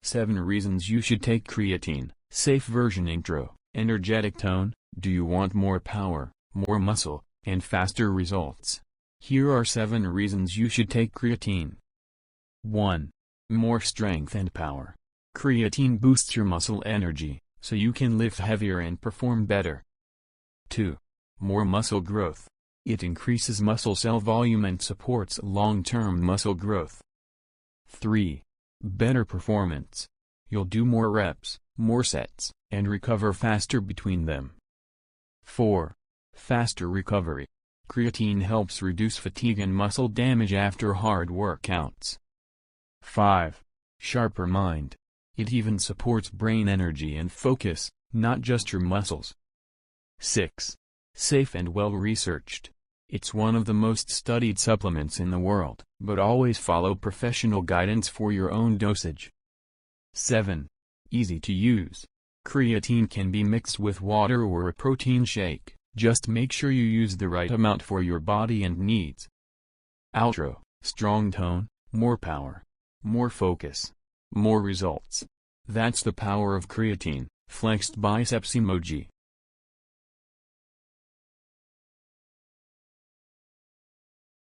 7 reasons you should take creatine. Safe version intro. Energetic tone. Do you want more power, more muscle, and faster results? Here are 7 reasons you should take creatine. 1. More strength and power. Creatine boosts your muscle energy, so you can lift heavier and perform better. 2. More muscle growth. It increases muscle cell volume and supports long-term muscle growth. 3. Better performance. You'll do more reps, more sets, and recover faster between them. 4. Faster recovery. Creatine helps reduce fatigue and muscle damage after hard workouts. 5. Sharper mind. It even supports brain energy and focus, not just your muscles. 6. Safe and well-researched. It's one of the most studied supplements in the world, but always follow professional guidance for your own dosage. 7. Easy to use. Creatine can be mixed with water or a protein shake, just make sure you use the right amount for your body and needs. Outro. Strong tone, more power, more focus, more results. That's the power of creatine. Flexed biceps emoji.